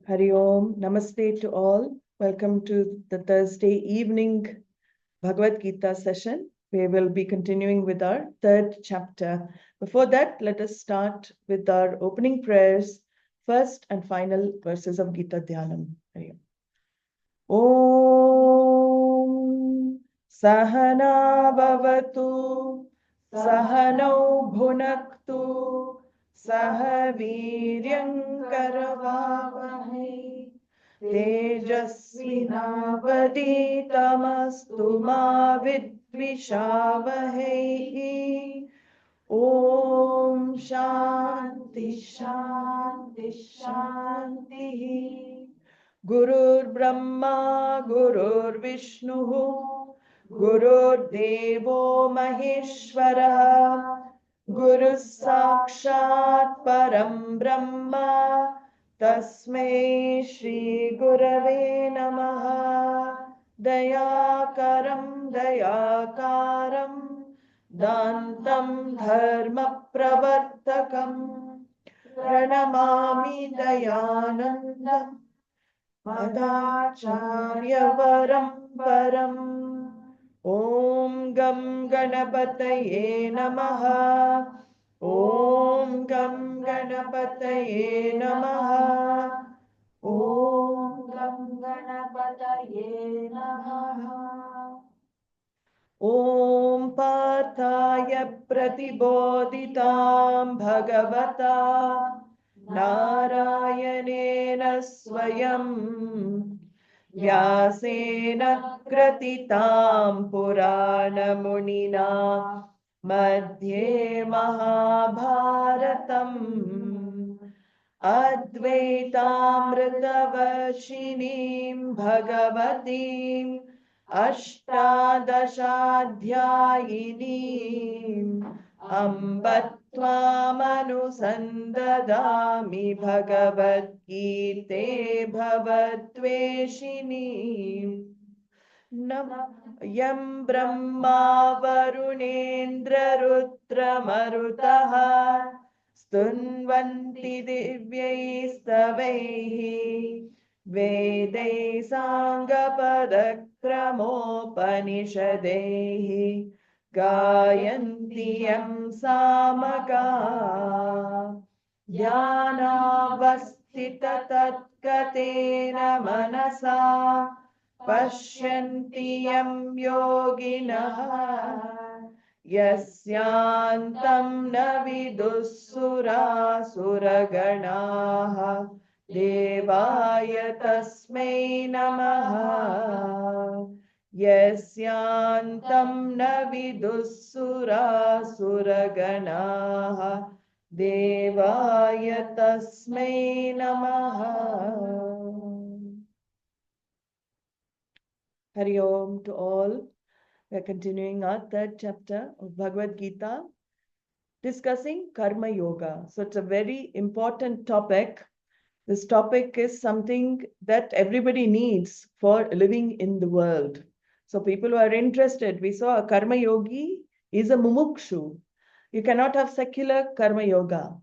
Hari Om, Namaste to all. Welcome to the Thursday evening Bhagavad Gita session. We will be continuing with our third chapter. Before that, let us start with our opening prayers, first and final verses of Gita Dhyanam. Hari Om Sahana Bhavatu Sahano Bhunaktu Sahaviryam Karavavahe Tejasvinavaditamastu ma vidvishavahe. Om Shanti Shanti Shanti. Gurur Brahma Gurur Vishnu Gurur Devo Maheshwara Guru Sakshat Param Brahma Tasmai Shri Gurave Namaha. Dayakaram Dayakaram Dantam Dharma Pravartakam Pranamami Dayanandam Madacharya Param. Om Gam Ganapataye Namaha. Om Gam Ganapataye Namaha. Om Gam Ganapataye Namaha. Om Parthaya Pratibodhitam Bhagavata Narayanena Swayam Vyasena Kratitam Purana Munina Madhye Mahabharatam Advaitamrtavashinim Bhagavatim Ashtadashadhyayinim Ambatvamanusandadami Bhagavad Gita Bhavatveshini. Yam Brahma Varunendra Rudra Marutaha Stunvanti Divyaistavaihi Vedai Sangapadakramopanishadehi Gayanti Yam Samaka Dhyanavastita Tatkatena Manasa Pashyanti Yam Yoginaha Yasyantam Navidussura Suraganaha Devaya Tasmai Namaha. Yasyantam Navidussura Suraganaha Devaya Tasmai Namaha. Hari Om to all. We are continuing our third chapter of Bhagavad Gita, discussing Karma Yoga. So it's a very important topic. This topic is something that everybody needs for living in the world. So people who are interested, we saw a Karma Yogi is a mumukshu. You cannot have secular Karma Yoga.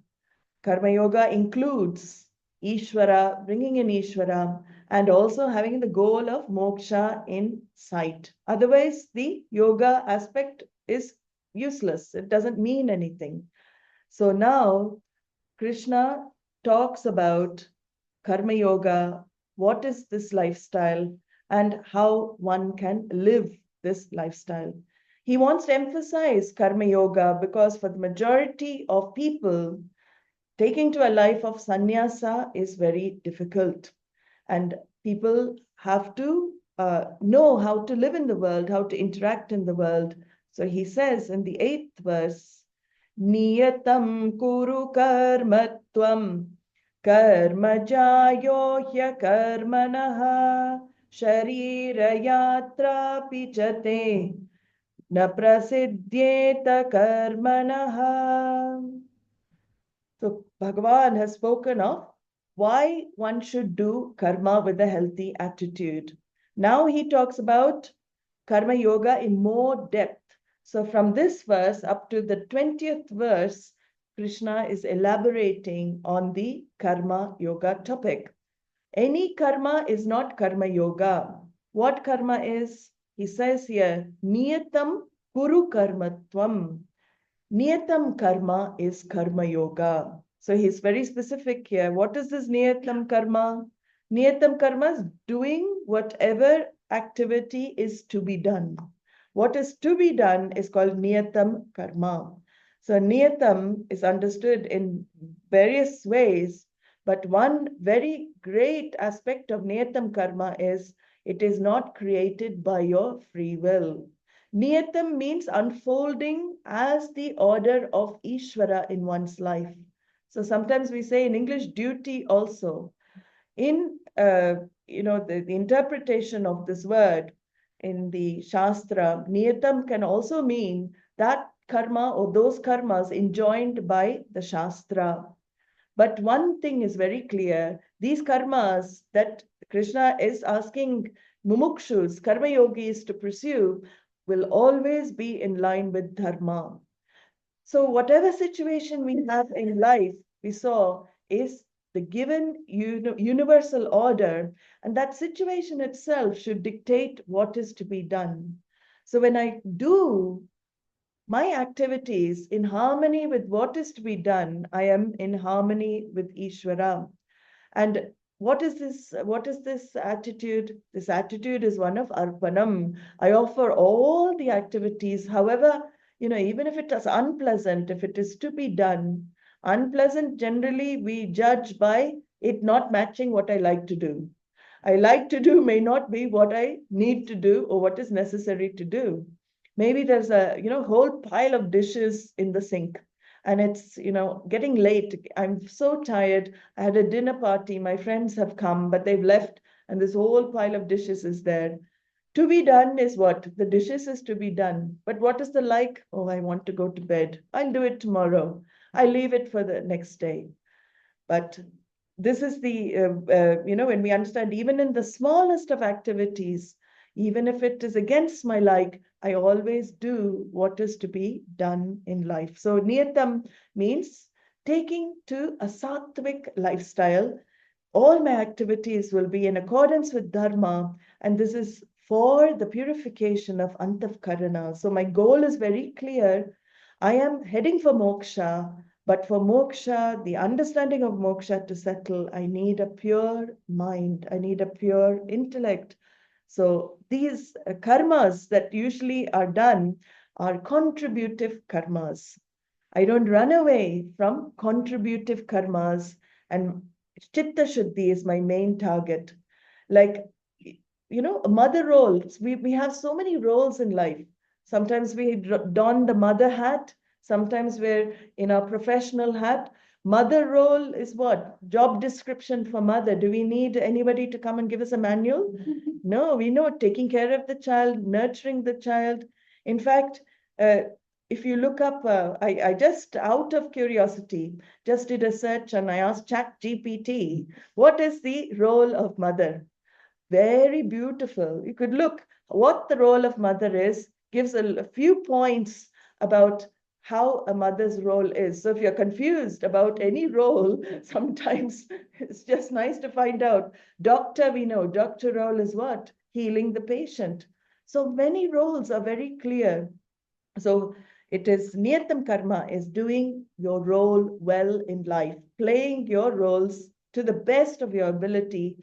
Karma Yoga includes Ishvara, bringing in Ishvara, and also having the goal of moksha in sight. Otherwise, the yoga aspect is useless. It doesn't mean anything. So now, Krishna talks about Karma Yoga, what is this lifestyle, and how one can live this lifestyle. He wants to emphasize Karma Yoga because for the majority of people, taking to a life of sannyasa is very difficult. And people have to know how to live in the world, how to interact in the world. So he says in the 8th verse, Niyatam kuru karmatvam karmajayo hya karmanaha sharira yatra pichate na prasidhyeta karmanaha. So Bhagavan has spoken of why one should do karma with a healthy attitude. Now he talks about karma yoga in more depth. So from this verse up to the 20th verse, Krishna is elaborating on the karma yoga topic. Any karma is not karma yoga. What karma is? He says here, niyatam kuru karmatvam. Niyatam karma is karma yoga. So he's very specific here. What is this niyatam karma? Niyatam karma is doing whatever activity is to be done. What is to be done is called niyatam karma. So niyatam is understood in various ways, but one very great aspect of niyatam karma is it is not created by your free will. Niyatam means unfolding as the order of Ishvara in one's life. So sometimes we say in English duty also. In the interpretation of this word in the Shastra, niyatam can also mean that karma or those karmas enjoined by the Shastra. But one thing is very clear, these karmas that Krishna is asking mumukshus, karma yogis to pursue will always be in line with dharma. So whatever situation we have in life, we saw is the given universal order, and that situation itself should dictate what is to be done. So when I do my activities in harmony with what is to be done, I am in harmony with Ishvara. And what is this attitude? This attitude is one of arpanam. I offer all the activities, however, even if it is unpleasant, if it is to be done, unpleasant generally we judge by it not matching what I like to do. I like to do may not be what I need to do or what is necessary to do. Maybe there's a whole pile of dishes in the sink and it's getting late. I'm so tired. I had a dinner party. My friends have come, but they've left and this whole pile of dishes is there. To be done is what? The dishes is to be done. But what is the like? Oh, I want to go to bed. I'll do it tomorrow. I leave it for the next day. But this is the, when we understand even in the smallest of activities, even if it is against my like, I always do what is to be done in life. So niyatam means taking to a sattvic lifestyle. All my activities will be in accordance with dharma, and this is for the purification of antavkarana. So my goal is very clear. I am heading for moksha, but for moksha, the understanding of moksha to settle, I need a pure mind. I need a pure intellect. So these karmas that usually are done are contributive karmas. I don't run away from contributive karmas, and chitta shuddhi is my main target. Like, mother roles. We have so many roles in life. Sometimes we don the mother hat. Sometimes we're in our professional hat. Mother role is what? Job description for mother. Do we need anybody to come and give us a manual? No, we know taking care of the child, nurturing the child. In fact, if you look up, I just out of curiosity, just did a search and I asked ChatGPT, what is the role of mother? Very beautiful. You could look what the role of mother is, gives a few points about how a mother's role is. So if you're confused about any role, sometimes it's just nice to find out. Doctor, we know, doctor role is what? Healing the patient. So many roles are very clear. So it is niyatam karma is doing your role well in life, playing your roles to the best of your ability.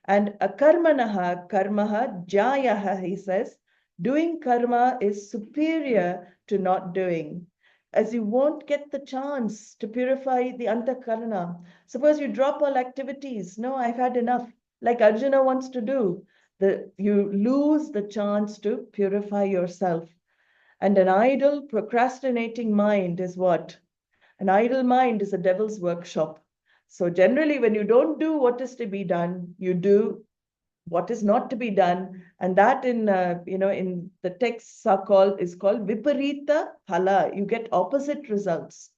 And akarmanaha karmaha jayaha, he says, doing karma is superior to not doing, as you won't get the chance to purify the antakarana. Suppose you drop all activities. No, I've had enough. Like Arjuna wants to do. You lose the chance to purify yourself. And an idle, procrastinating mind is what? An idle mind is a devil's workshop. So generally, when you don't do what is to be done, you do what is not to be done, and that in the texts is called viparita phala. You get opposite results.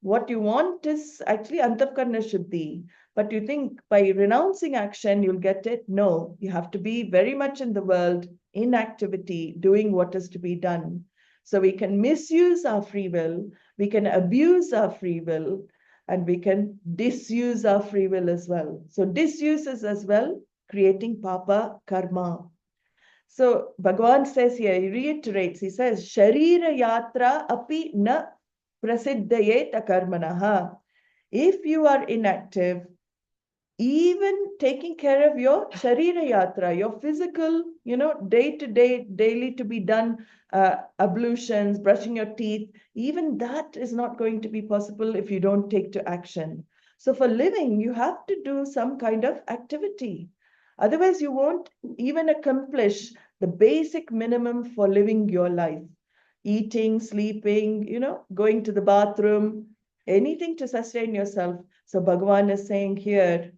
What you want is actually antavkarna shuddhi, but you think by renouncing action you'll get it. No, you have to be very much in the world, in activity, doing what is to be done. So we can misuse our free will, we can abuse our free will, and we can disuse our free will as well. So disuse is as well creating papa karma. So Bhagavan says here, he reiterates, he says, Sharira yatra api na prasiddhayet akarmanaha. If you are inactive, even taking care of your Sharira Yatra, your physical, day-to-day, daily to be done ablutions, brushing your teeth, even that is not going to be possible if you don't take to action. So for living, you have to do some kind of activity. Otherwise, you won't even accomplish the basic minimum for living your life. Eating, sleeping, going to the bathroom, anything to sustain yourself. So Bhagavan is saying here,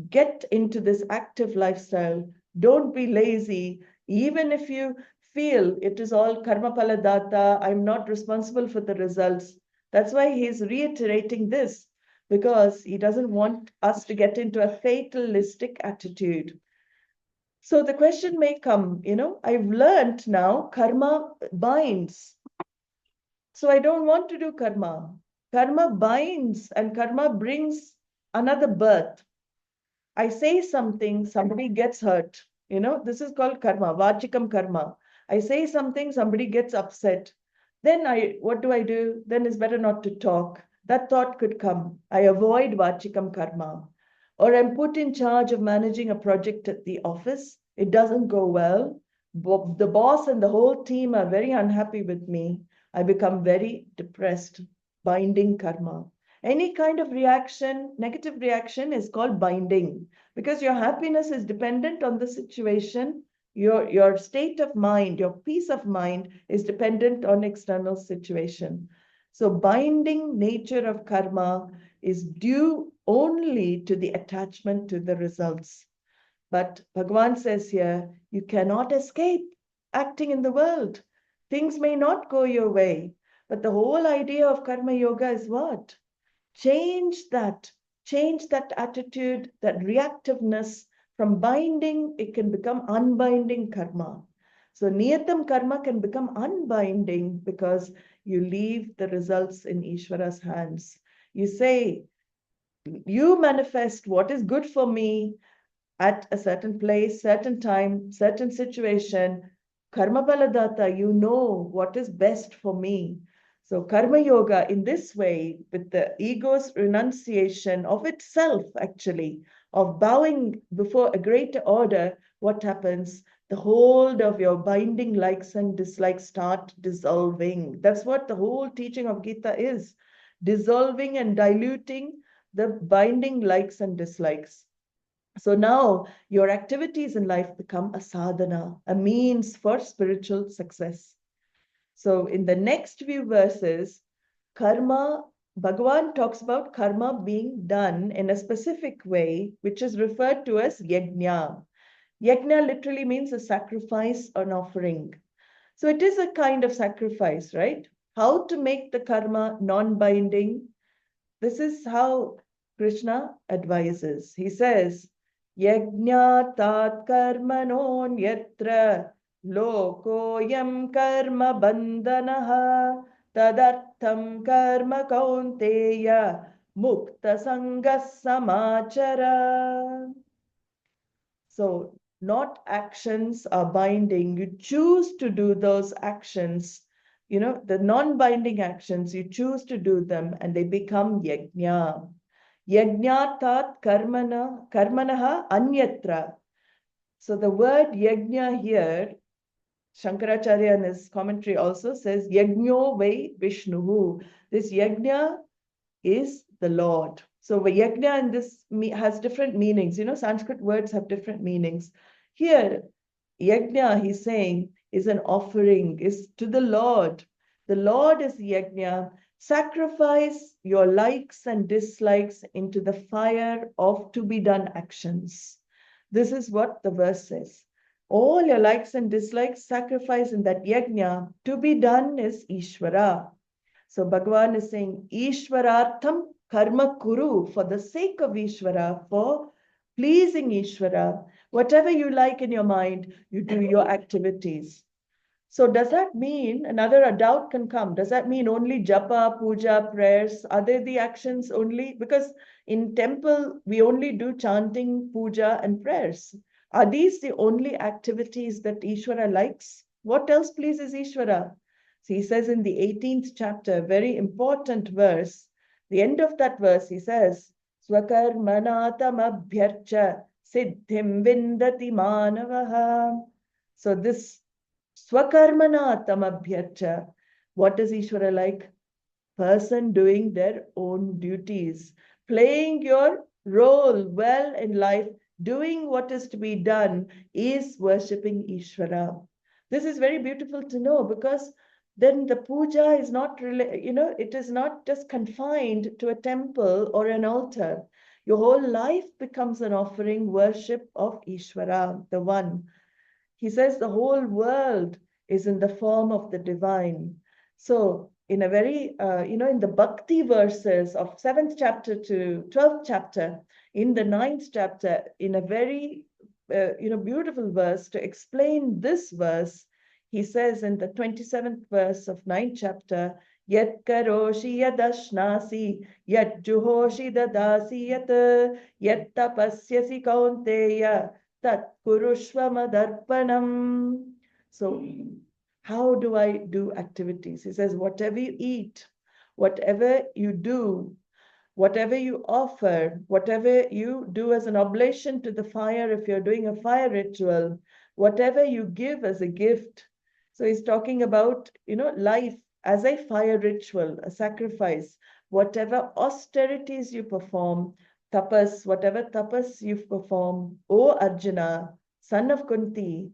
get into this active lifestyle. Don't be lazy. Even if you feel it is all karma paladata, I'm not responsible for the results. That's why he's reiterating this, because he doesn't want us to get into a fatalistic attitude. So the question may come, I've learned now karma binds. So I don't want to do karma. Karma binds and karma brings another birth. I say something, somebody gets hurt. This is called karma, vachikam karma. I say something, somebody gets upset. Then what do? Then it's better not to talk. That thought could come. I avoid vachikam karma. Or I'm put in charge of managing a project at the office. It doesn't go well. The boss and the whole team are very unhappy with me. I become very depressed. Binding karma. Any kind of reaction, negative reaction is called binding, because your happiness is dependent on the situation. Your state of mind, your peace of mind is dependent on external situation. So binding nature of karma is due only to the attachment to the results. But Bhagavan says here, you cannot escape acting in the world. Things may not go your way. But the whole idea of karma yoga is what? Change that attitude, that reactiveness. From binding, it can become unbinding karma. So niyatam karma can become unbinding because you leave the results in Ishvara's hands. You say, you manifest what is good for me at a certain place, certain time, certain situation. Karma paladata, you know what is best for me. So karma yoga in this way, with the ego's renunciation of itself, actually, of bowing before a greater order, what happens? The hold of your binding likes and dislikes start dissolving. That's what the whole teaching of Gita is. Dissolving and diluting the binding likes and dislikes. So now your activities in life become a sadhana, a means for spiritual success. So in the next few verses, karma, Bhagavan talks about karma being done in a specific way, which is referred to as yajna. Yajna literally means a sacrifice or an offering. So it is a kind of sacrifice, right? How to make the karma non-binding? This is how Krishna advises. He says, Yajnatat karmanon yatra lokoyam karma bandanaha tadartham karma kaunteya mukta sangas samachara. So not actions are binding. You choose to do those actions. The non-binding actions, you choose to do them and they become yajna. Yajnatat karmanaha anyatra. So the word yajna here, Shankaracharya in his commentary also says, yajno vai Vishnuhu. This yajna is the Lord. So yajna in this has different meanings. Sanskrit words have different meanings. Here, yajna, he's saying, is an offering, is to the Lord. The Lord is yajna. Sacrifice your likes and dislikes into the fire of to be done actions. This is what the verse says. All your likes and dislikes, sacrifice in that yajna. To be done is Ishvara. So Bhagavan is saying, Ishvarartham karma kuru, for the sake of Ishvara, for pleasing Ishvara, whatever you like in your mind, you do your activities. So does that mean, another doubt can come, does that mean only japa, puja, prayers? Are they the actions only? Because in temple, we only do chanting, puja, and prayers. Are these the only activities that Ishvara likes? What else pleases Ishvara? So he says in the 18th chapter, very important verse, the end of that verse, he says, Swakarmanatam abhyarcha siddhim vindati manavaha. So this Swakarmana tamabhyarcha. What does Ishvara like? Person doing their own duties, playing your role well in life, doing what is to be done is worshipping Ishvara. This is very beautiful to know, because then the puja is not really, it is not just confined to a temple or an altar. Your whole life becomes an offering, worship of Ishvara, the one. He says the whole world is in the form of the divine. So in a very, in the bhakti verses of 7th chapter to 12th chapter, in the 9th chapter, in a very, beautiful verse to explain this verse, he says in the 27th verse of 9th chapter, Yat karoshi yadashnasi, yat juhoshi dadasi yat tapasyasi kaunteya, tat kurushva madarpanam. So how do I do activities? He says, whatever you eat, whatever you do, whatever you offer, whatever you do as an oblation to the fire, if you're doing a fire ritual, whatever you give as a gift. So he's talking about, life as a fire ritual, a sacrifice, whatever austerities you perform, tapas, whatever tapas you perform, O Arjuna, son of Kunti,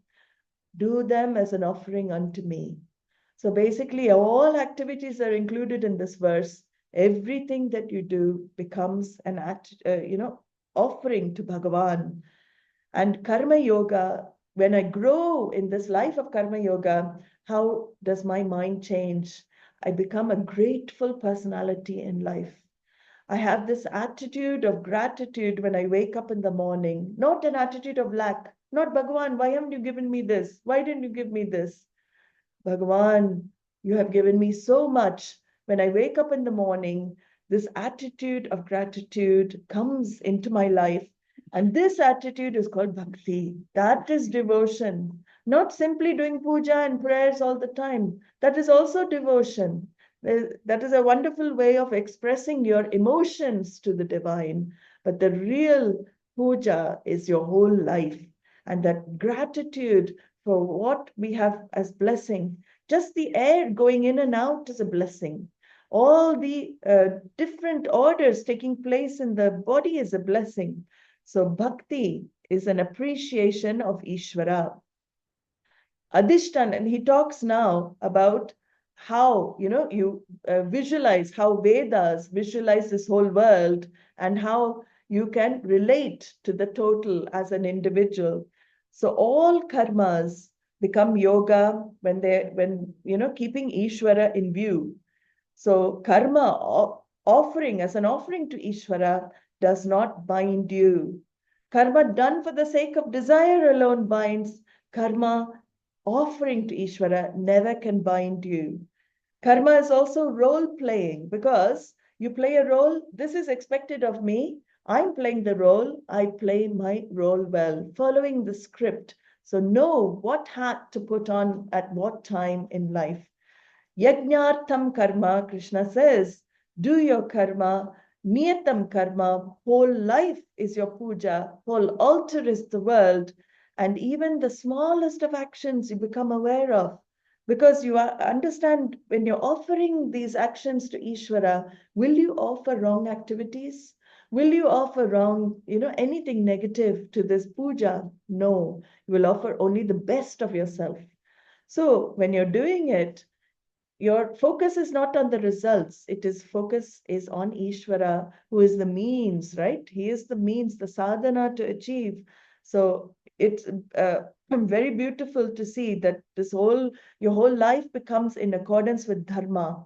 do them as an offering unto me. So basically, all activities are included in this verse. Everything that you do becomes an offering to Bhagavan. And karma yoga, when I grow in this life of karma yoga, how does my mind change? I become a grateful personality in life. I have this attitude of gratitude when I wake up in the morning, not an attitude of lack, not Bhagavan, why haven't you given me this? Why didn't you give me this? Bhagavan, you have given me so much. When I wake up in the morning, this attitude of gratitude comes into my life. And this attitude is called bhakti. That is devotion. Not simply doing puja and prayers all the time. That is also devotion. That is a wonderful way of expressing your emotions to the divine. But the real puja is your whole life. And that gratitude for what we have as blessing. Just the air going in and out is a blessing. All the different orders taking place in the body is a blessing. So bhakti is an appreciation of Ishvara. Adhishtan, and he talks now about how, you visualize how Vedas visualize this whole world and how you can relate to the total as an individual. So all karmas become yoga when keeping Ishvara in view. So karma offering as an offering to Ishvara does not bind you. Karma done for the sake of desire alone binds. Karma offering to Ishvara never can bind you. Karma is also role playing, because you play a role. This is expected of me. I'm playing the role. I play my role well, following the script. So know what hat to put on at what time in life. Yajnartham karma, Krishna says, do your karma. Niyatam karma, whole life is your puja. Whole altar is the world. And even the smallest of actions you become aware of. Because you understand, when you're offering these actions to Ishvara, will you offer wrong activities? Will you offer wrong, anything negative to this puja? No, you will offer only the best of yourself. So when you're doing it, your focus is not on the results. Focus is on Ishvara, who is the means, right? He is the means, the sadhana to achieve. So it's very beautiful to see that your whole life becomes in accordance with dharma.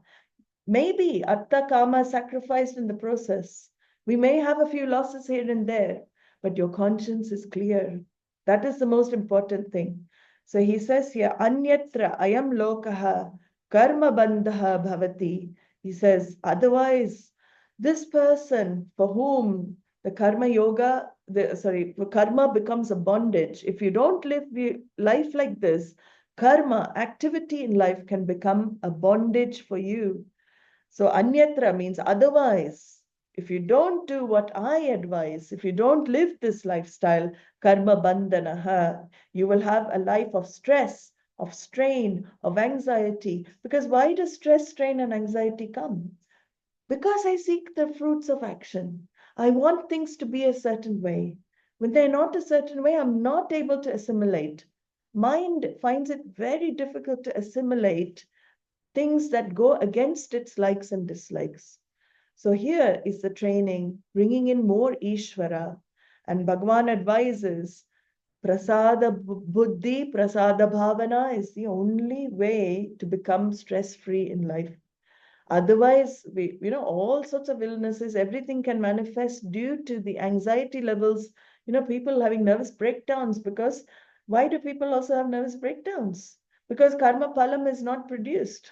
Maybe artha kama sacrificed in the process. We may have a few losses here and there, but your conscience is clear. That is the most important thing. So he says here, Anyatra ayam lokaha karma bandhaha bhavati. He says, otherwise, this person for whom the karma yoga, karma becomes a bondage. If you don't live life like this, karma, activity in life can become a bondage for you. So anyatra means otherwise. If you don't do what I advise, if you don't live this lifestyle, karma bandhanaha, you will have a life of stress, of strain, of anxiety. Because why does stress, strain, and anxiety come? Because I seek the fruits of action. I want things to be a certain way. When they're not a certain way, I'm not able to assimilate. Mind finds it very difficult to assimilate things that go against its likes and dislikes. So here is the training, bringing in more Ishvara. And Bhagavan advises, Prasada Buddhi, Prasada Bhavana is the only way to become stress-free in life. Otherwise, all sorts of illnesses, everything can manifest due to the anxiety levels. People having nervous breakdowns because why do people also have nervous breakdowns? Because karma phalam is not produced.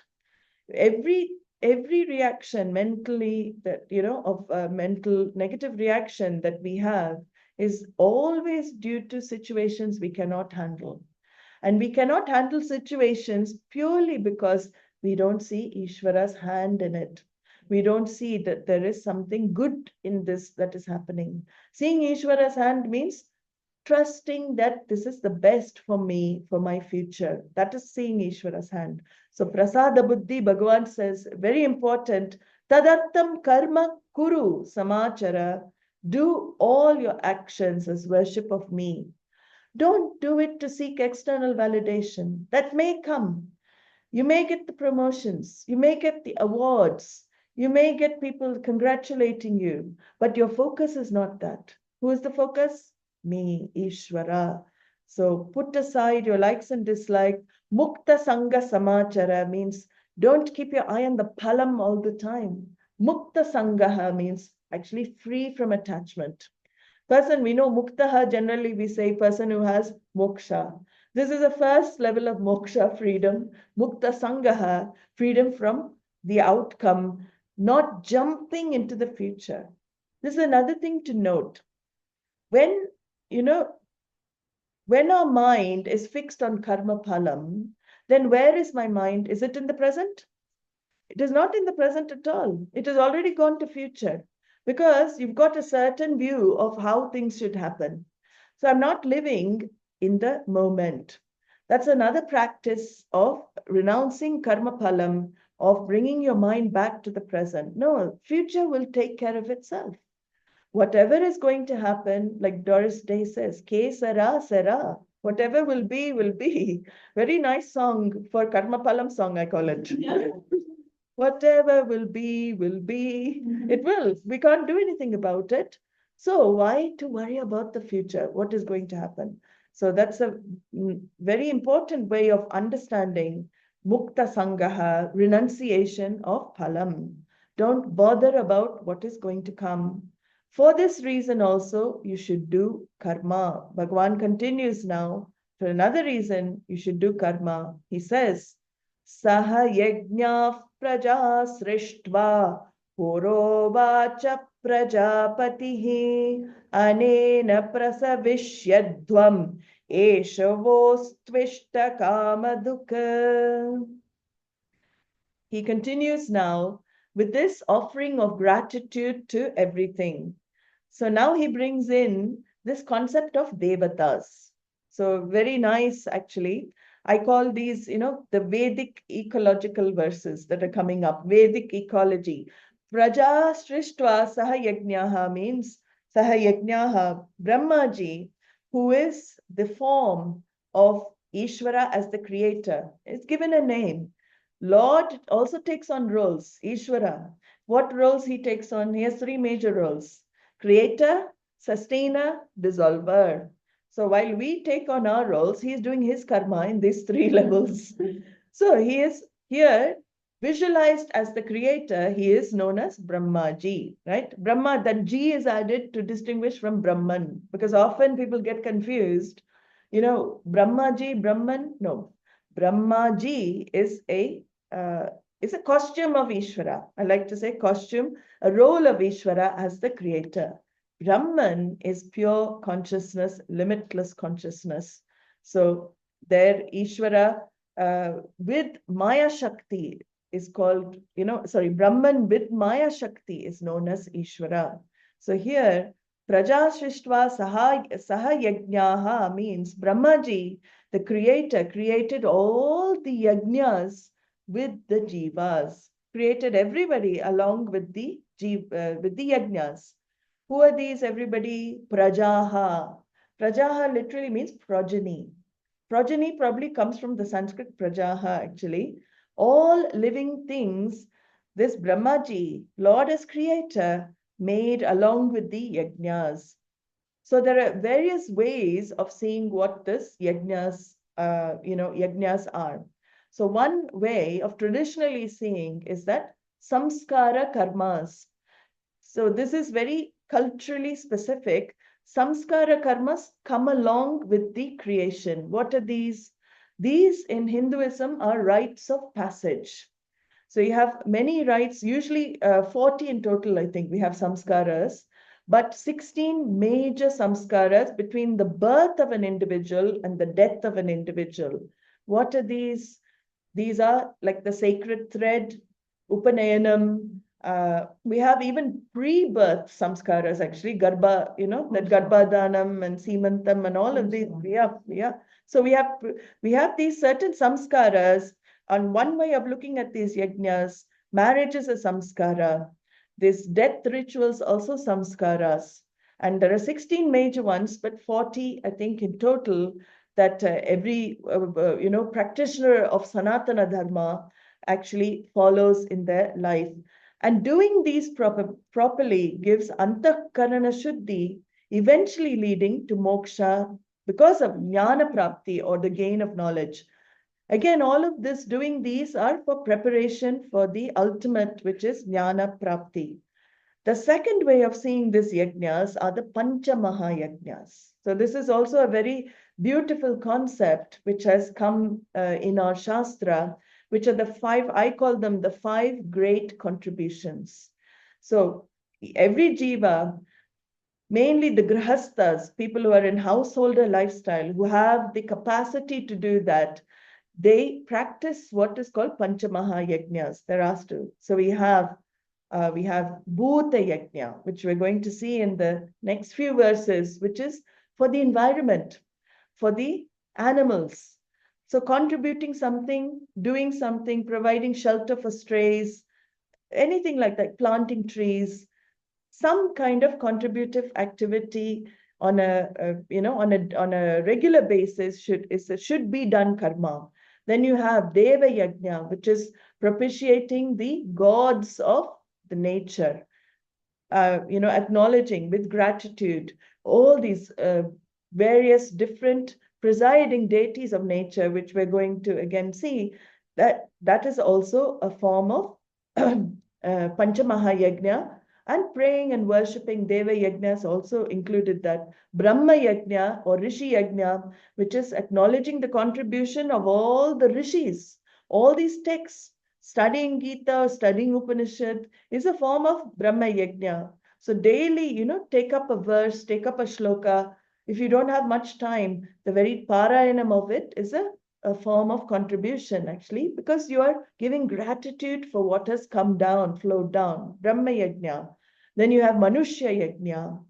Every reaction mentally that of mental negative reaction that we have is always due to situations we cannot handle, and we cannot handle situations purely because we don't see Ishvara's hand in it. We don't see that there is something good in this that is happening. Seeing Ishvara's hand means trusting that this is the best for me, for my future. That is seeing Ishvara's hand. So Prasada Buddhi, Bhagavan says, very important, Tadartam karma kuru samachara. Do all your actions as worship of me. Don't do it to seek external validation. That may come. You may get the promotions. You may get the awards. You may get people congratulating you. But your focus is not that. Who is the focus? Me, Ishvara. So put aside your likes and dislikes. Mukta Sangha Samachara means don't keep your eye on the phalam all the time. Mukta Sangaha means actually free from attachment. Person, we know Muktaha, generally we say person who has moksha. This is the first level of moksha, freedom. Mukta Sangaha, freedom from the outcome, not jumping into the future. This is another thing to note. When our mind is fixed on karma phalam, then where is my mind? Is it in the present? It is not in the present at all. It has already gone to future because you've got a certain view of how things should happen. So I'm not living in the moment. That's another practice of renouncing karma phalam, of bringing your mind back to the present. No, future will take care of itself. Whatever is going to happen, like Doris Day says, Ke sara, sara. Whatever will be, will be. Very nice song for Karma Palam song, I call it. Yeah. Whatever will be, will be. It will. We can't do anything about it. So why to worry about the future? What is going to happen? So that's a very important way of understanding Mukta Sangaha, renunciation of Phalam. Don't bother about what is going to come. For this reason also, you should do karma. Bhagavan continues now. For another reason, you should do karma. He says, Saha yajna praja srishtva purovacha prajapatihi anena prasavishyadvam eshavostvishta kamadukha. He continues now with this offering of gratitude to everything. So now he brings in this concept of devatas. So very nice, actually. I call these, the Vedic ecological verses that are coming up, Vedic ecology. Praja Srishtva Sahayajnaha means Sahayajnaha, Brahmaji, who is the form of Ishvara as the creator, is given a name. Lord also takes on roles, Ishvara. What roles he takes on? He has three major roles: creator, sustainer, dissolver. So while we take on our roles, he is doing his karma in these three levels. So he is here visualized as the creator. He is known as Brahmaji, right? Brahma, that Ji is added to distinguish from Brahman, because often people get confused. Brahmaji, Brahman, no. Brahmaji is a costume of Ishvara. I like to say costume, a role of Ishvara as the creator. Brahman is pure consciousness, limitless consciousness. So there Ishvara with Maya Shakti is called, Brahman with Maya Shakti is known as Ishvara. So here, Praja Srishtva Saha Yajnaha means Brahmaji, the creator, created all the yajnas with the jivas, created everybody along with the yajnas. Who are these everybody? Prajaha. Prajaha literally means progeny. Progeny probably comes from the Sanskrit prajaha actually. All living things, this Brahmaji, Lord as creator, made along with the yajnas. So there are various ways of seeing what this yajnas, yajnas are. So one way of traditionally seeing is that samskara karmas. So this is very culturally specific. Samskara karmas come along with the creation. What are these? These in Hinduism are rites of passage. So you have many rites, usually 40 in total, I think we have samskaras, but 16 major samskaras between the birth of an individual and the death of an individual. What are these? These are like the sacred thread, Upanayanam. We have even pre-birth samskaras actually, Garbha, that Garbhadanam and Seemantam and all of these. Yeah. So we have these certain samskaras. And one way of looking at these yajnas, marriage is a samskara. This death rituals also samskaras. And there are 16 major ones, but 40, I think, in total, that every practitioner of Sanatana Dharma actually follows in their life. And doing these properly gives antakarana shuddhi, eventually leading to moksha because of jnana prapti, or the gain of knowledge. Again, all of this, doing these are for preparation for the ultimate, which is jnana prapti. The second way of seeing these yajnas are the Pancha Mahayajnas. So this is also a very beautiful concept which has come in our Shastra, which are the 5, I call them the 5 great contributions. So every jiva, mainly the grihasthas, people who are in householder lifestyle, who have the capacity to do that, they practice what is called Panchamaha Yajnas. They're asked to. So we have Bhuta Yajna, which we're going to see in the next few verses, which is for the environment, for the animals. So contributing something, doing something, providing shelter for strays, anything like that, planting trees, some kind of contributive activity on a regular basis should be done karma. Then you have Deva Yajna, which is propitiating the gods of the nature, acknowledging with gratitude all these various different presiding deities of nature, which we're going to again see, that is also a form of Panchamaha Yajna. And praying and worshipping Deva Yajnas also included that. Brahma Yajna or Rishi Yajna, which is acknowledging the contribution of all the rishis, all these texts. Studying Gita, studying Upanishad is a form of Brahma Yajna. So daily, take up a verse, take up a shloka. If you don't have much time, the very parayanam of it is a form of contribution actually, because you are giving gratitude for what has come down, flowed down. Brahma Yajna. Then you have Manushya Yajna.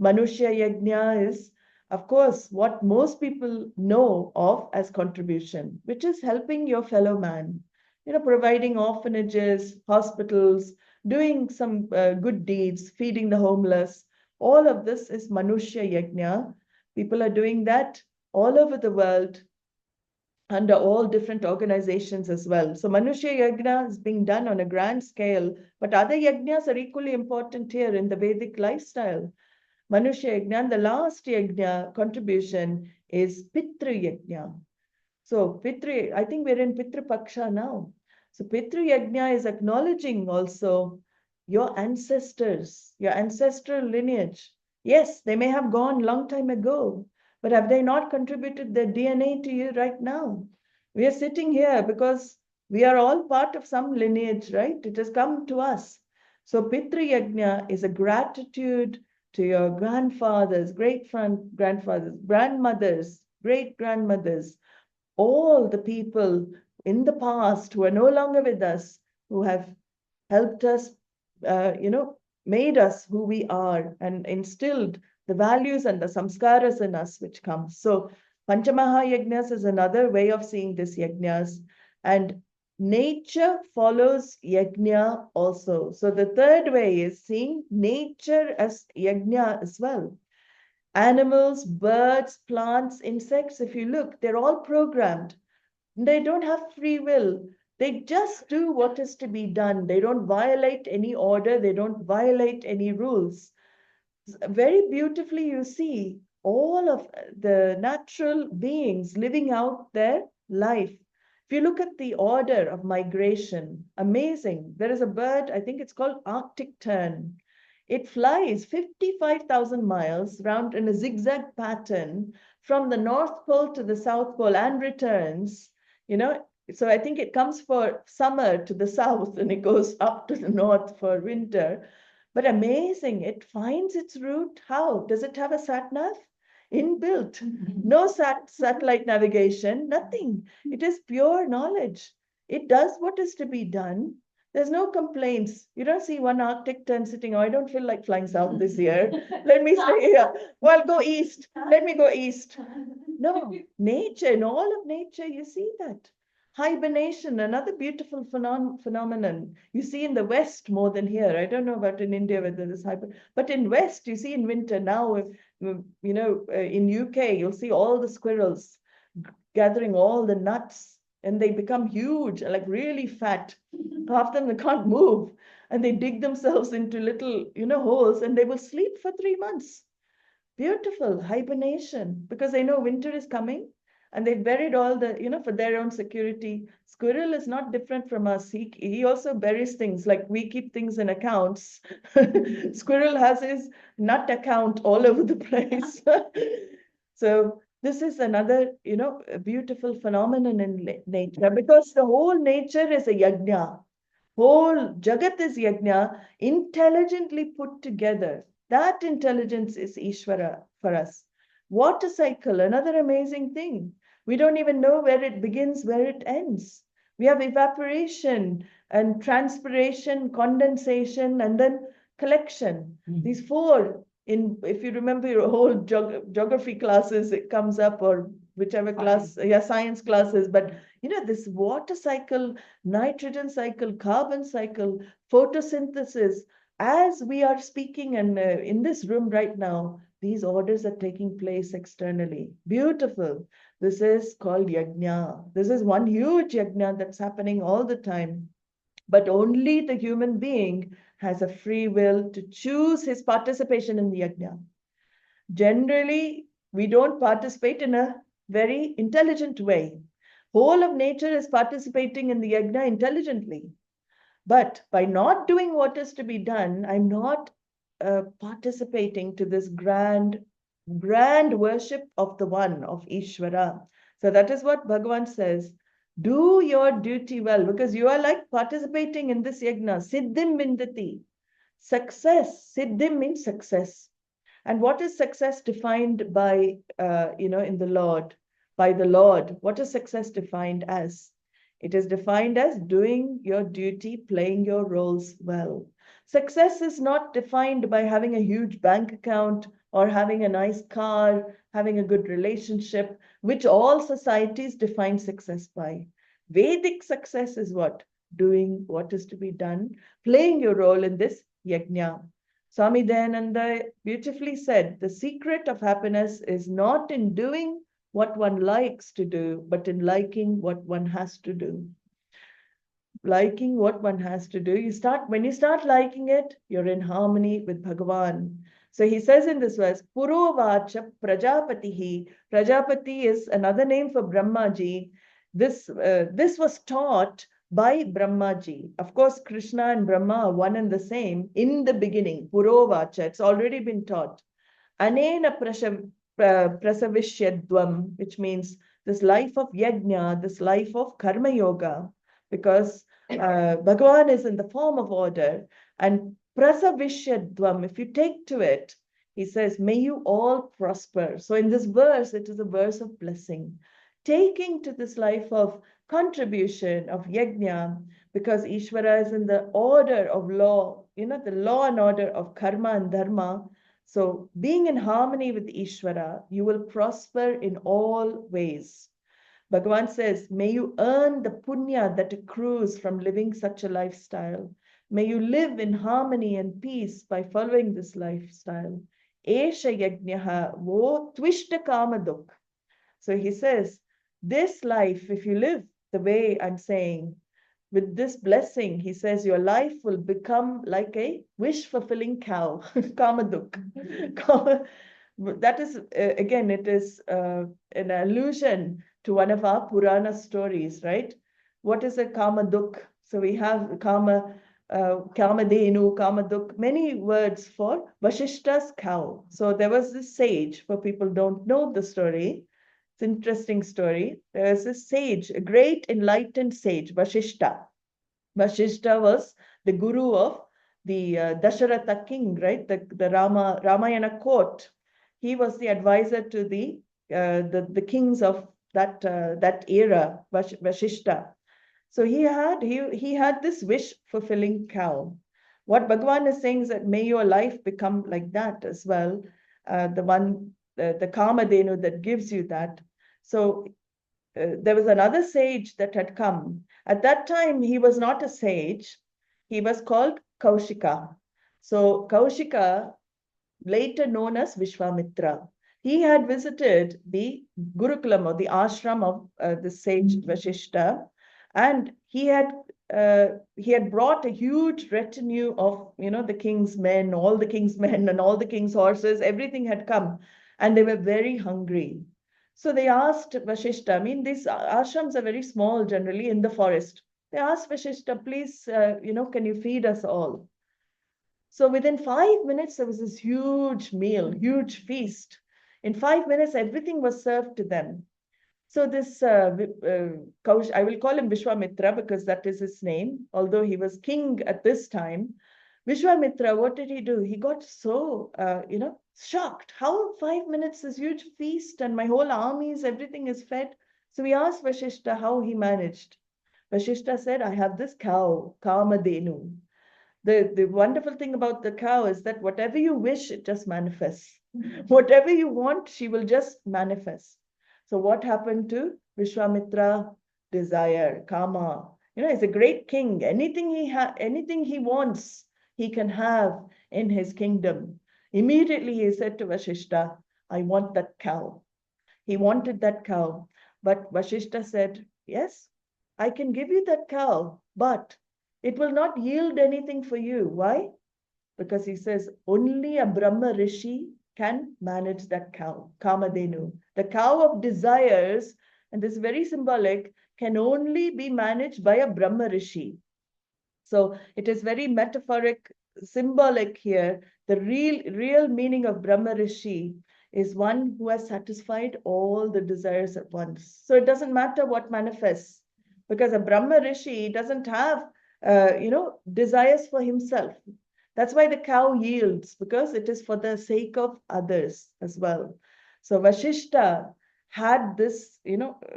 Manushya Yajna is, of course, what most people know of as contribution, which is helping your fellow man, providing orphanages, hospitals, doing some good deeds, feeding the homeless. All of this is Manushya Yajna. People are doing that all over the world under all different organizations as well. So Manushya Yajna is being done on a grand scale, but other yajnas are equally important here in the Vedic lifestyle. Manushya Yajna, the last yajna contribution is Pitru Yajna. So Pitru, I think we're in Pitru Paksha now. So Pitru Yajna is acknowledging also your ancestors, your ancestral lineage. Yes, they may have gone long time ago, But have they not contributed their DNA to you right now? We are sitting here because we are all part of some lineage, right? It has come to us. So Pitri Yajna is a gratitude to your grandfathers, great-grandfathers, grandmothers, great-grandmothers, all the people in the past who are no longer with us, who have helped us, made us who we are and instilled the values and the samskaras in us which comes. So Panchamaha Yajnas is another way of seeing this yajnas. And nature follows yajna also. So the third way is seeing nature as yajna as well. Animals, birds, plants, insects, if you look, they're all programmed. They don't have free will. They just do what is to be done. They don't violate any order. They don't violate any rules. Very beautifully, you see all of the natural beings living out their life. If you look at the order of migration, amazing. There is a bird, I think it's called Arctic tern. It flies 55,000 miles round in a zigzag pattern from the North Pole to the South Pole and returns, So I think it comes for summer to the south and it goes up to the north for winter. But amazing, it finds its route. How? Does it have a sat-nav? Inbuilt. No satellite navigation, nothing. It is pure knowledge. It does what is to be done. There's no complaints. You don't see one Arctic tern sitting, oh, I don't feel like flying south this year. Let me stay here. Well, go east. Let me go east. No, nature, in all of nature, you see that. Hibernation, another beautiful phenomenon. You see in the West more than here. I don't know about in India whether there's but in West, you see in winter now, in UK, you'll see all the squirrels gathering all the nuts and they become huge, like really fat. Half of them they can't move and they dig themselves into little, holes and they will sleep for 3 months. Beautiful hibernation because they know winter is coming. And they've buried all the, for their own security. Squirrel is not different from us. He also buries things like we keep things in accounts. Squirrel has his nut account all over the place. So this is another, a beautiful phenomenon in nature because the whole nature is a yajna. Whole Jagat is yajna, intelligently put together. That intelligence is Ishvara for us. Water cycle, another amazing thing. We don't even know where it begins, where it ends. We have evaporation and transpiration, condensation, and then collection. These four, if you remember your whole geography classes, it comes up, or whichever class, science classes. But this water cycle, nitrogen cycle, carbon cycle, photosynthesis, as we are speaking and in this room right now, these orders are taking place externally. Beautiful. This is called yajna. This is one huge yajna that's happening all the time. But only the human being has a free will to choose his participation in the yajna. Generally, we don't participate in a very intelligent way. Whole of nature is participating in the yajna intelligently. But by not doing what is to be done, I'm not participating to this grand worship of the one, of Ishvara. So that is what Bhagavan says. Do your duty well, because you are like participating in this yajna. Siddhim vindati. Success. Siddhim means success. And what is success defined by, in the Lord? By the Lord. What is success defined as? It is defined as doing your duty, playing your roles well. Success is not defined by having a huge bank account or having a nice car, having a good relationship, which all societies define success by. Vedic success is what? Doing what is to be done, playing your role in this yajna. Swami Dayananda beautifully said, the secret of happiness is not in doing what one likes to do, but in liking what one has to do. Liking what one has to do. When you start liking it, you're in harmony with Bhagavan. So he says in this verse, Purovacha Prajapatihi. Prajapati is another name for Brahmaji. This was taught by Brahmaji. Of course, Krishna and Brahma are one and the same in the beginning. Purovacha, it's already been taught. Anena prasavishyadvam, which means this life of yajna, this life of karma yoga, because Bhagavan is in the form of order, and prasavishyadvam, if you take to it, he says, may you all prosper. So in this verse, it is a verse of blessing. Taking to this life of contribution, of yajna, because Ishvara is in the order of law, the law and order of karma and dharma. So being in harmony with Ishvara, you will prosper in all ways. Bhagavan says, may you earn the punya that accrues from living such a lifestyle. May you live in harmony and peace by following this lifestyle. Esha yajnaha vo tvishta kamaduk. So he says, this life, if you live the way I'm saying, with this blessing, he says, your life will become like a wish-fulfilling cow, kamaduk. That is, again, it is an allusion to one of our Purana stories, right? What is a kamaduk? So we have kamadenu, kamaduk, many words for Vashishta's cow. So there was this sage, for people who don't know the story. It's an interesting story. There was a sage, a great enlightened sage, Vashishta. Vashishta was the guru of the Dasharatha king, right? The Ramayana court. He was the advisor to the kings of that era, Vashishta. So he had this wish-fulfilling cow. What Bhagavan is saying is that may your life become like that as well. The Kamadenu that gives you that. So there was another sage that had come. At that time, he was not a sage. He was called Kaushika. So Kaushika, later known as Vishwamitra, he had visited the Gurukulam or the ashram of the sage Vashishta, and he had brought a huge retinue of the king's men, all the king's men and all the king's horses. Everything had come, and they were very hungry. So they asked Vashishta, I mean, these ashrams are very small generally in the forest. They asked Vashishta, please, can you feed us all? So within 5 minutes, there was this huge meal, huge feast. In 5 minutes, everything was served to them. So this, I will call him Vishwamitra because that is his name, although he was king at this time. Vishwamitra, what did he do? He got so, shocked. How in 5 minutes, this huge feast and my whole armies, everything is fed. So we asked Vashishta how he managed. Vashishta said, I have this cow, Kamadenu. The wonderful thing about the cow is that whatever you wish, it just manifests. Whatever you want, she will just manifest. So what happened to Vishwamitra? Desire, kama. He's a great king. Anything he wants, he can have in his kingdom. Immediately he said to Vashishta, I want that cow. He wanted that cow. But Vashishta said, yes, I can give you that cow, but it will not yield anything for you. Why? Because he says, only a Brahma Rishi can manage that cow, Kamadenu. The cow of desires, and this is very symbolic, can only be managed by a Brahma Rishi. So it is very metaphoric, symbolic here. The real meaning of Brahma Rishi is one who has satisfied all the desires at once. So it doesn't matter what manifests, because a Brahma Rishi doesn't have, desires for himself. That's why the cow yields, because it is for the sake of others as well. So Vashishta had this,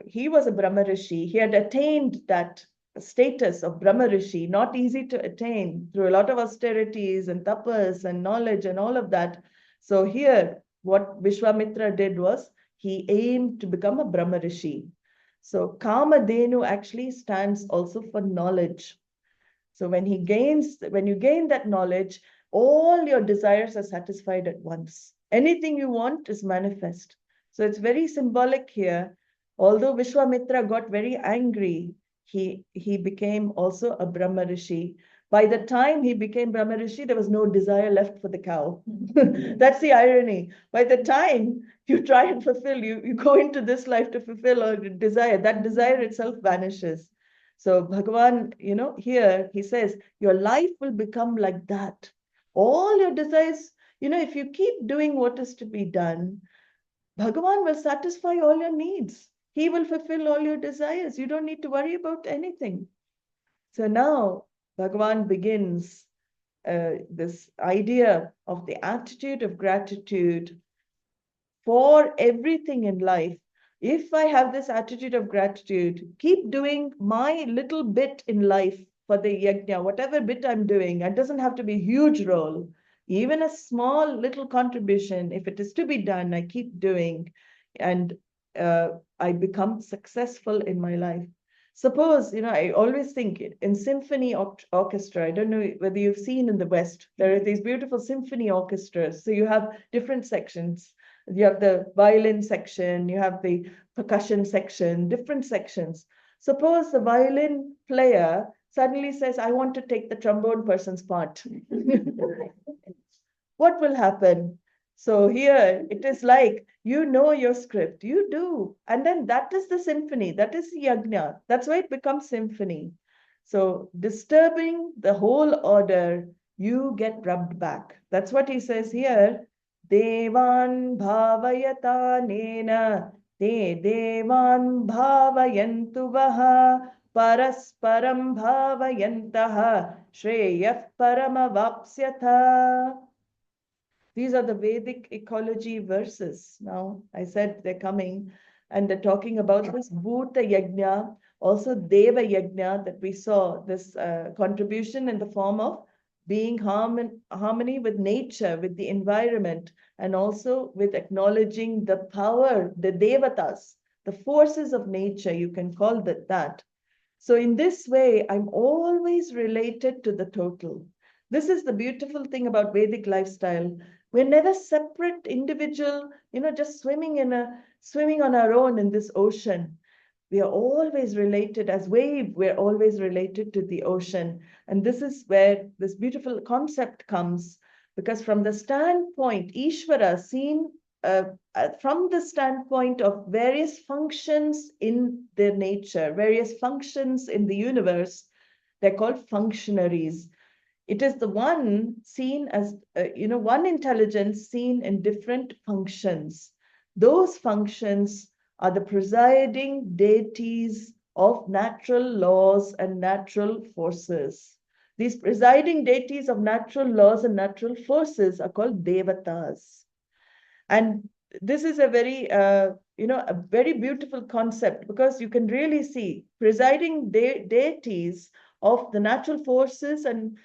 he was a Brahma Rishi. He had attained that status of Brahma Rishi, not easy to attain through a lot of austerities and tapas and knowledge and all of that. So here, what Vishwamitra did was, he aimed to become a Brahma Rishi. So Kamadenu actually stands also for knowledge. So when you gain that knowledge, all your desires are satisfied at once. Anything you want is manifest. So it's very symbolic here. Although Vishwamitra got very angry, he became also a Brahma Rishi. By the time he became Brahma Rishi, there was no desire left for the cow. That's the irony. By the time you try and fulfill, you go into this life to fulfill a desire, that desire itself vanishes. So Bhagavan, here he says, your life will become like that. All your desires, if you keep doing what is to be done, Bhagavan will satisfy all your needs. He will fulfill all your desires. You don't need to worry about anything. So now Bhagavan begins this idea of the attitude of gratitude for everything in life. If I have this attitude of gratitude, keep doing my little bit in life for the yajna, whatever bit I'm doing, it doesn't have to be a huge role. Even a small little contribution, if it is to be done, I keep doing, and I become successful in my life. Suppose, I always think in symphony orchestra, I don't know whether you've seen in the West, there are these beautiful symphony orchestras. So you have different sections. You have the violin section, you have the percussion section, different sections. Suppose the violin player suddenly says, I want to take the trombone person's part. What will happen? So here it is like, your script, you do. And then that is the symphony, that is the yajna. That's why it becomes symphony. So disturbing the whole order, you get rubbed back. That's what he says here. Devan bhavayata nena te devan bhavayantu vaha parasparam bhavayantaha shreyah paramavapsyatha. These are the Vedic ecology verses. Now, I said they're coming, and they're talking about this Bhuta Yajna, also Deva Yajna, that we saw, this contribution in the form of being harmony with nature, with the environment, and also with acknowledging the power, the Devatas, the forces of nature, you can call that. So in this way, I'm always related to the total. This is the beautiful thing about Vedic lifestyle. We're never separate individual, just swimming on our own in this ocean. We are always related as wave. We're always related to the ocean. And this is where this beautiful concept comes, because from the standpoint, Ishvara seen from the standpoint of various functions in their nature, various functions in the universe, they're called functionaries. It is the one seen as, one intelligence seen in different functions. Those functions are the presiding deities of natural laws and natural forces. These presiding deities of natural laws and natural forces are called devatas. And this is a very, a very beautiful concept, because you can really see presiding deities of the natural forces and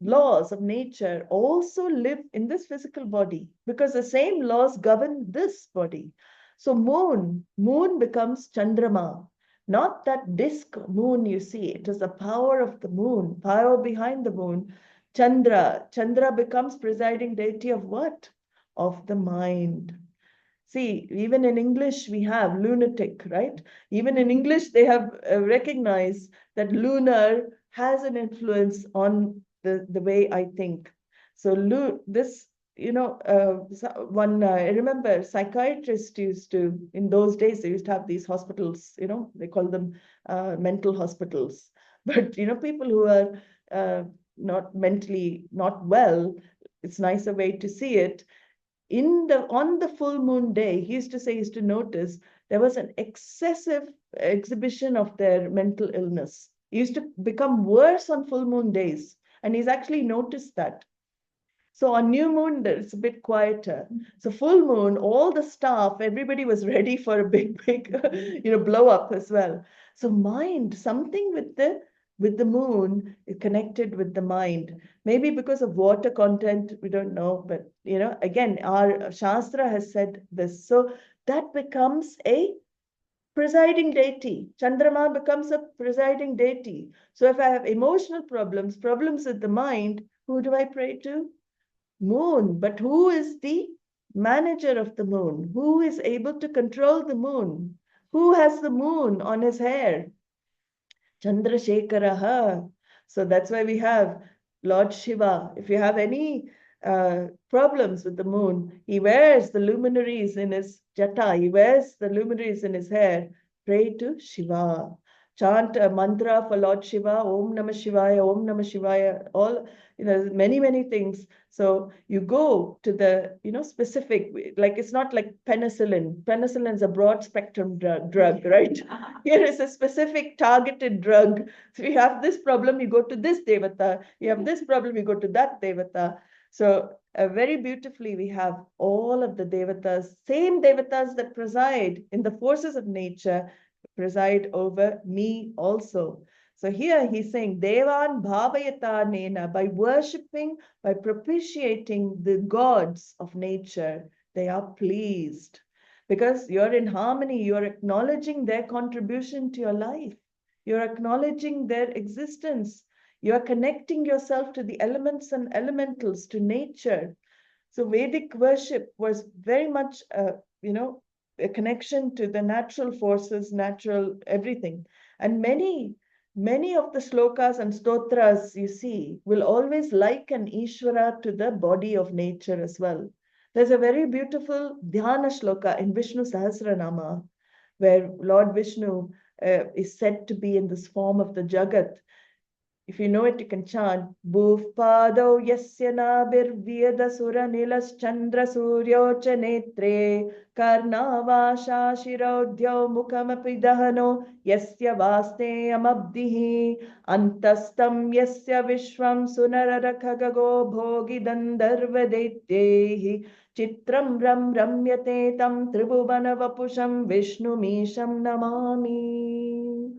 laws of nature also live in this physical body, because the same laws govern this body. So moon becomes Chandrama, not that disk moon you see. It is the power of the moon, power behind the moon. Chandra becomes presiding deity of what? Of the mind. See, even in English, we have lunatic, right? Even in English, they have recognized that lunar has an influence on the way I think. So this, I remember psychiatrists used to, in those days, they used to have these hospitals, they call them mental hospitals. But, people who are not mentally not well, it's nicer way to see it. On the full moon day, he used to notice there was an excessive exhibition of their mental illness. It used to become worse on full moon days, and he's actually noticed that. So on new moon, it's a bit quieter. So full moon, all the staff, everybody was ready for a big, blow up as well. So mind, something with the moon is connected with the mind. Maybe because of water content, we don't know. But, again, our Shastra has said this. So that becomes a presiding deity. Chandrama becomes a presiding deity. So if I have emotional problems with the mind, who do I pray to? Moon. But who is the manager of the moon? Who is able to control the moon? Who has the moon on his hair? Chandrasekharaha. So that's why we have Lord Shiva. If you have any problems with the moon, he wears the luminaries in his jata, he wears the luminaries in his hair. Pray to Shiva. chant a mantra for Lord Shiva, Om Namah Shivaya, Om Namah Shivaya, all, many, many things. So you go to the, specific, like it's not like penicillin. Penicillin is a broad spectrum drug, right? Here is a specific targeted drug. So you have this problem, you go to this devata. You have this problem, you go to that devata. So very beautifully, we have all of the devatas, same devatas that preside in the forces of nature, preside over me also. So here he's saying, Devan Bhavayata Nena, by worshipping, by propitiating the gods of nature, they are pleased. Because you're in harmony, you're acknowledging their contribution to your life. You're acknowledging their existence. You're connecting yourself to the elements and elementals, to nature. So Vedic worship was very much, a connection to the natural forces, natural everything. And many of the slokas and stotras you see will always liken Ishvara to the body of nature as well. There's a very beautiful dhyana shloka in Vishnu Sahasranama, where Lord Vishnu is said to be in this form of the Jagat. If you know it, you can chant Bhuv Pado Yasya Nabir Vyeda Sura Nilas Chandra Suryo Chanetre Karnava Shashirodhyo Mukamapi Dahano Yasya Vaste Amabdihi Antastam Yasya Vishwam Sunararakagago Bhogi Dandarva Detehi Chitram Ram Ramyate Tam Tribhuvana Vapusham Vishnu Misham Namami.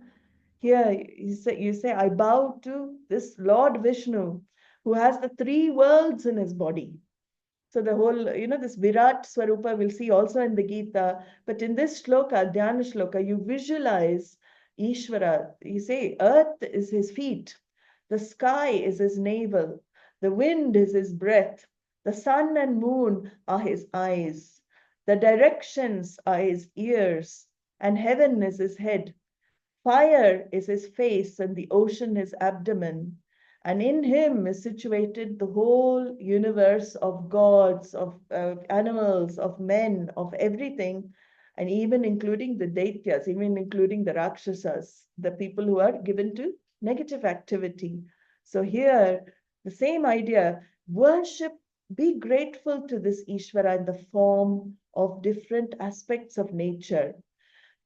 Here you say, I bow to this Lord Vishnu, who has the three worlds in his body. So the whole, this Virat Swarupa we'll see also in the Gita. But in this shloka, Dhyana shloka, you visualize Ishvara. You say, earth is his feet. The sky is his navel. The wind is his breath. The sun and moon are his eyes. The directions are his ears. And heaven is his head. Fire is his face and the ocean his abdomen. And in him is situated the whole universe of gods, of animals, of men, of everything, and even including the daityas, even including the rakshasas, the people who are given to negative activity. So here, the same idea, worship, be grateful to this Ishvara in the form of different aspects of nature.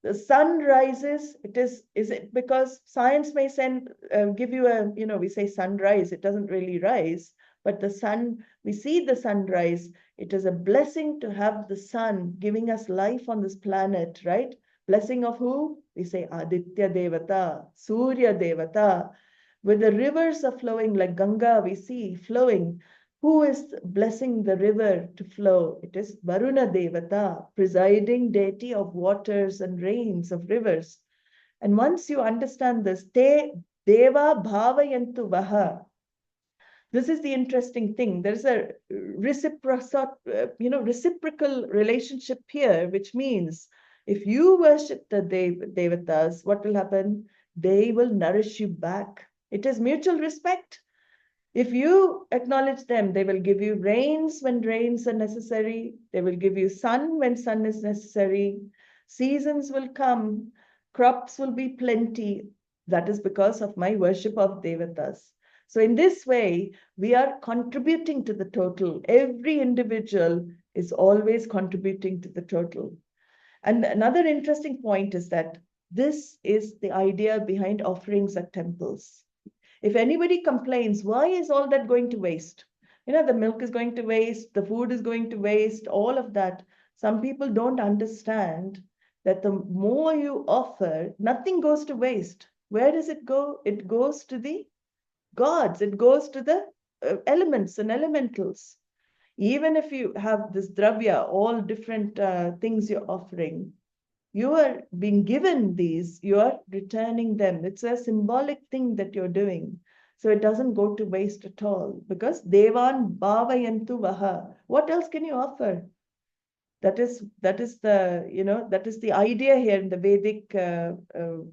The sun rises, is it because science may give you a, we say sunrise, it doesn't really rise, but the sun, we see the sunrise. It is a blessing to have the sun giving us life on this planet, right? Blessing of who? We say Aditya Devata, Surya Devata. With the rivers are flowing like Ganga, we see flowing. Who is blessing the river to flow? It is Varuna Devata, presiding deity of waters and rains of rivers. And once you understand this, Te Deva Bhavayantu Vaha. This is the interesting thing. There's a reciprocal relationship here, which means if you worship the Devatas, what will happen? They will nourish you back. It is mutual respect. If you acknowledge them, they will give you rains when rains are necessary. They will give you sun when sun is necessary. Seasons will come. Crops will be plenty. That is because of my worship of Devatas. So in this way, we are contributing to the total. Every individual is always contributing to the total. And another interesting point is that this is the idea behind offerings at temples. If anybody complains, why is all that going to waste? The milk is going to waste, the food is going to waste, all of that. Some people don't understand that the more you offer, nothing goes to waste. Where does it go? It goes to the gods. It goes to the elements and elementals. Even if you have this dravya, all different things you're offering, you are being given these, you are returning them. It's a symbolic thing that you're doing. So it doesn't go to waste at all, because Devan Bhavayantu Vaha. What else can you offer? That is the idea here in the Vedic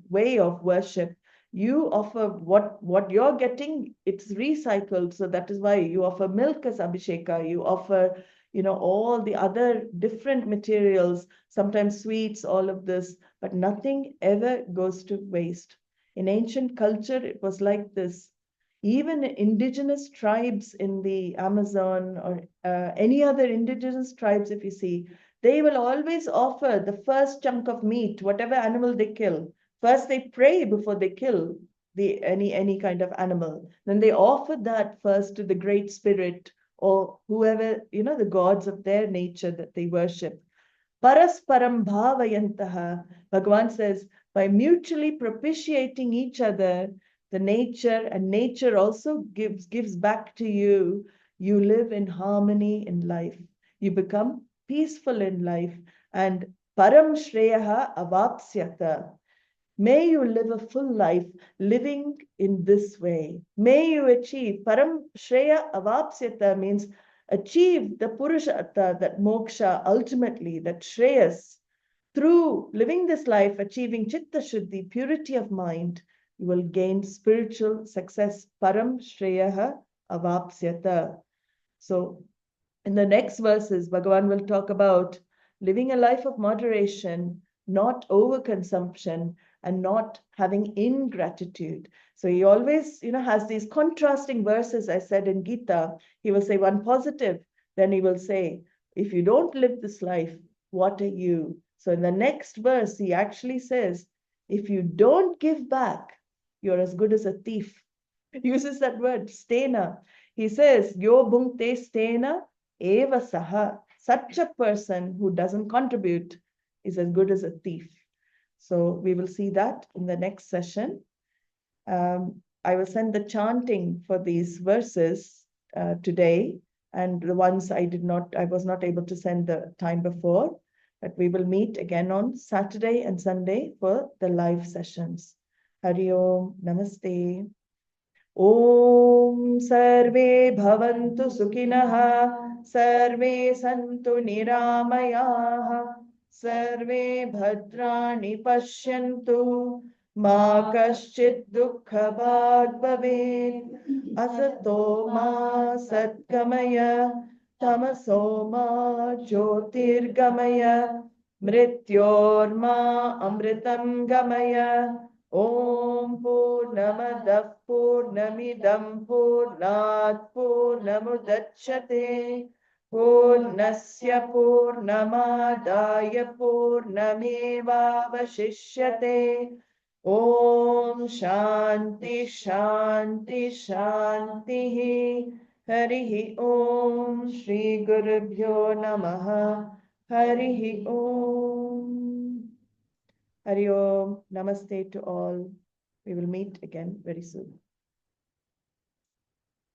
way of worship. You offer what you're getting, it's recycled. So that is why you offer milk as Abhisheka, you offer all the other different materials, sometimes sweets, all of this, but nothing ever goes to waste. In ancient culture, it was like this. Even indigenous tribes in the Amazon or any other indigenous tribes, if you see, they will always offer the first chunk of meat, whatever animal they kill. First, they pray before they kill any kind of animal. Then they offer that first to the Great Spirit or whoever, the gods of their nature that they worship. Parasparam bhavayantaha. Bhagavan says, by mutually propitiating each other, the nature and nature also gives back to you. You live in harmony in life. You become peaceful in life. And param shreyaha avapsyata. May you live a full life living in this way. May you achieve param shreya avapsyata means achieve the purushartha, that moksha, ultimately, that shreyas. Through living this life, achieving chitta shuddhi, purity of mind, you will gain spiritual success. Param shreyaha avapsyata. So, in the next verses, Bhagavan will talk about living a life of moderation, not overconsumption, and not having ingratitude. So he always, has these contrasting verses. I said in Gita, he will say one positive, then he will say, if you don't live this life, what are you? So in the next verse, he actually says, if you don't give back, you're as good as a thief. He uses that word, stena. He says, yo bhunkte stena eva saha. Such a person who doesn't contribute is as good as a thief. So we will see that in the next session. I will send the chanting for these verses today, and the ones I was not able to send the time before, but we will meet again on Saturday and Sunday for the live sessions. Hari Om, Namaste. Om Sarve Bhavantu Sukinaha, Sarve Santu Niramayaha, Sarve Bhadrani Pashyantu, Ma Kaschid Dukkha Bhag Bhavet, Asato Ma Satgamaya, Tamaso Ma Jyotirgamaya, Mrityorma Amritam Gamaya. Om Purnamadah Purnamidam Purnat Purnamudachyate Purnasya Purnamadaya Purnamevavashishyate. Om Shanti Shanti Shanti. Harihi Om Shri Gurubhyo Namaha. Harihi Om. Hari Om. Namaste to all. We will meet again very soon.